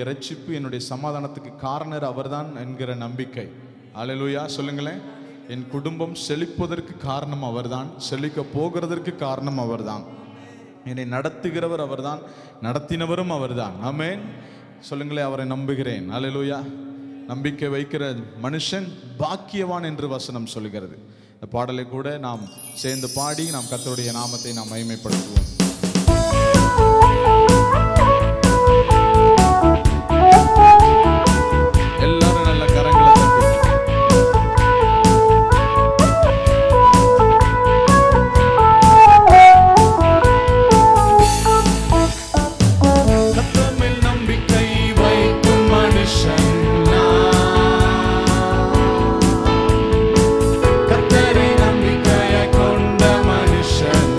இரட்சிப்பு என்னுடைய சமாதானத்துக்கு காரணர் அவர்தான் என்கிற நம்பிக்கை. அல்லேலூயா சொல்லுங்களேன். என் குடும்பம் செழிப்பதற்கு காரணம் அவர்தான், செழிக்க போகிறதற்கு காரணம் அவர்தான், என்னை நடத்துகிறவர் அவர்தான், நடத்தினவரும் அவர்தான். ஆமென் சொல்லுங்களேன். அவரை நம்புகிறேன். அல்லேலூயா. நம்பிக்கை வைக்கிற மனுஷன் பாக்கியவான் என்று வசனம் சொல்கிறது. இந்த பாடலை கூட நாம் சேர்ந்து பாடி நாம் கர்த்தருடைய நாமத்தை நாம் மகிமைப்படுத்துவோம். எல்லாரும் நல்ல கரங்களை தட்டி கர்த்தரில் நம்பிக்கை வைக்கும் மனுஷன் கர்த்தரை நம்பிக்கையை கொண்ட மனுஷன்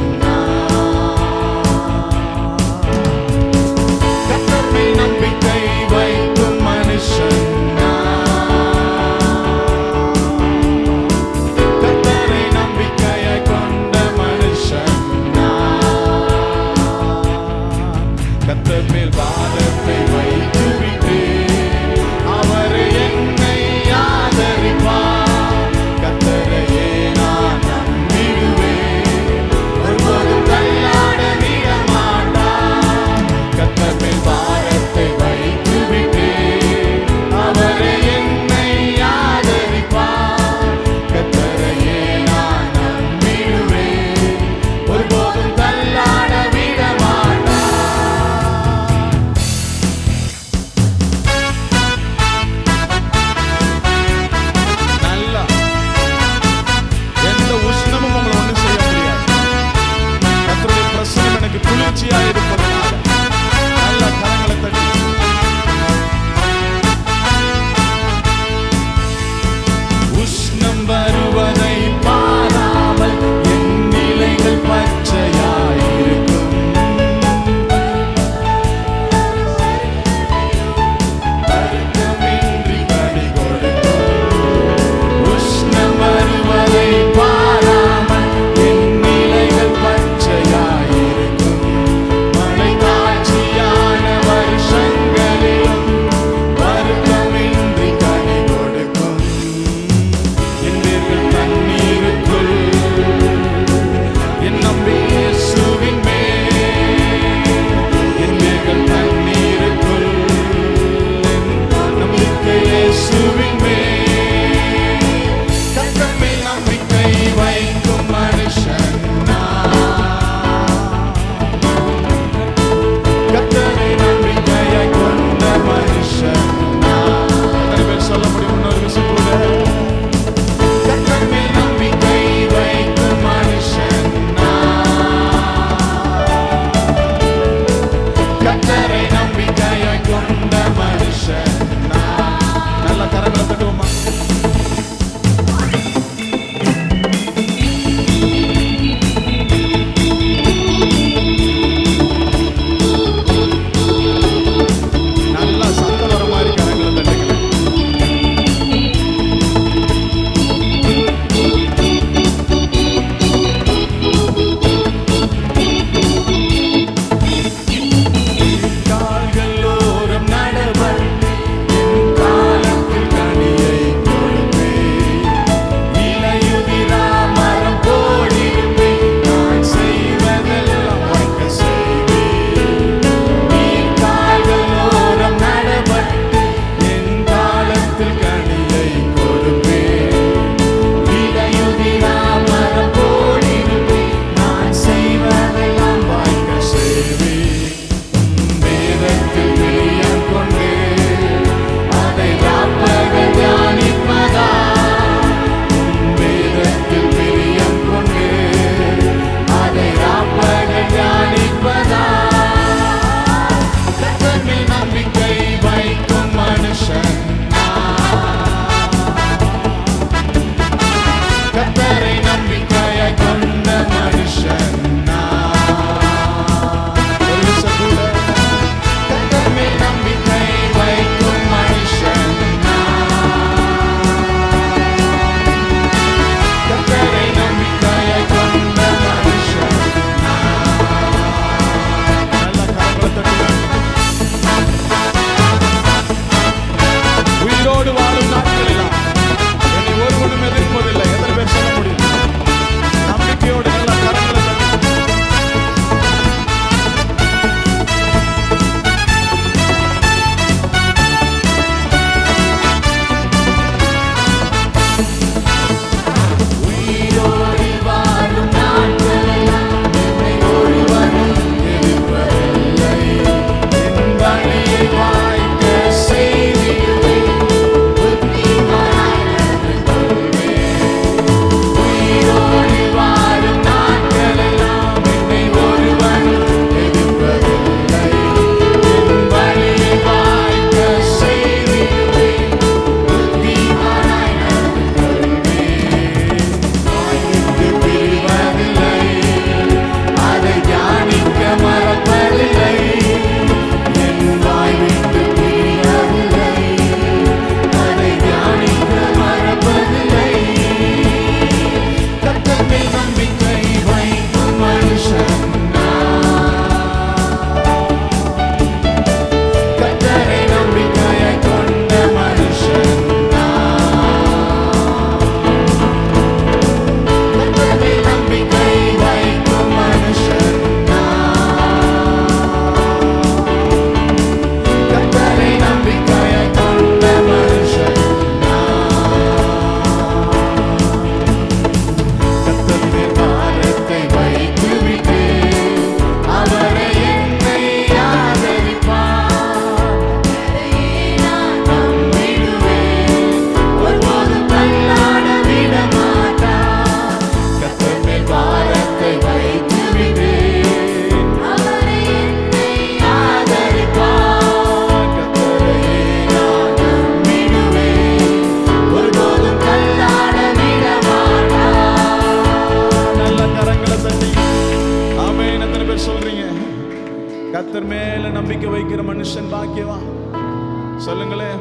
சொல்லுங்களேன்.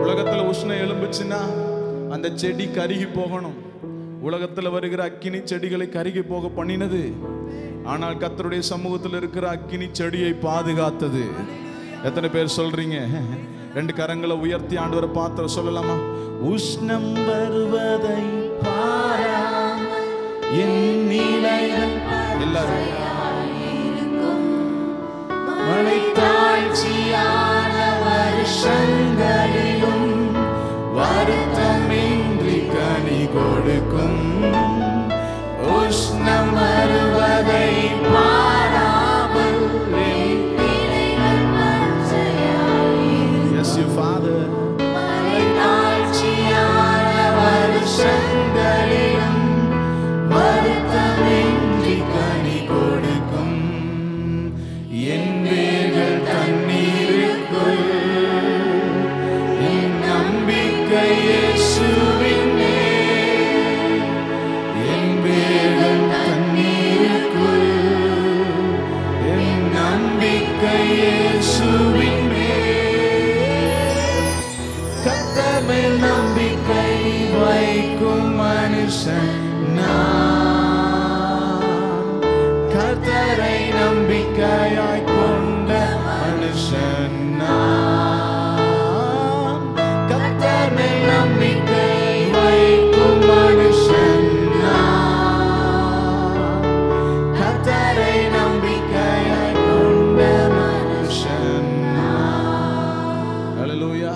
உலகத்துல உஷ்ணம் எழும்புச்சுன்னா அந்த செடி கருகி போகணும். உலகத்துல வருகிற அக்கினி செடிகளை கருகி போக பண்ணினது. ஆனால் கர்த்தருடைய சமூகத்தில் இருக்கிற அக்கினி செடியை பாதுகாத்தது. எத்தனை பேர் சொல்றீங்க? ரெண்டு கரங்களை உயர்த்தி ஆண்டவரை பார்த்து சொல்லலாமா? உஷ்ணம் வருவதை பாராமல் என் நிலைகள் எல்லாரும் மழை தாழ்ச்சியான வருஷங்களிலும் வருத்தமின்றி கனி கொடுக்கும். உஷ்ணம் வருவதை பாராமல் என் நிலைகள் பச்சையாயிருக்கும். Yes, your Father. மழை தாழ்ச்சியான வருஷங்களிலும் வருத்தமின்றி கனி கொடுக்கும். என் வேர்கள் தண்ணீருக்குள், என் நம்பிக்கை இயேசுவின் மேல். என் வேர்கள் தண்ணீருக்குள், என் நம்பிக்கை இயேசுவின் மேல். கர்த்தர் மேல் நம்பிக்கை வைக்கும் மனுஷன் நான். கர்த்தரை நம்பிக்கையாய் கொண்ட மனுஷன் நான். கர்த்தர் மேல் நம்பிக்கை வைக்கும் மனுஷன் நான். கர்த்தரை நம்பிக்கையாய் கொண்ட மனுஷன் நான். ஹல்லேலூயா.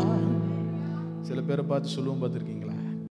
சில பேரை பார்த்து சொல்லுவோம், பார்த்துருக்கீங்களா?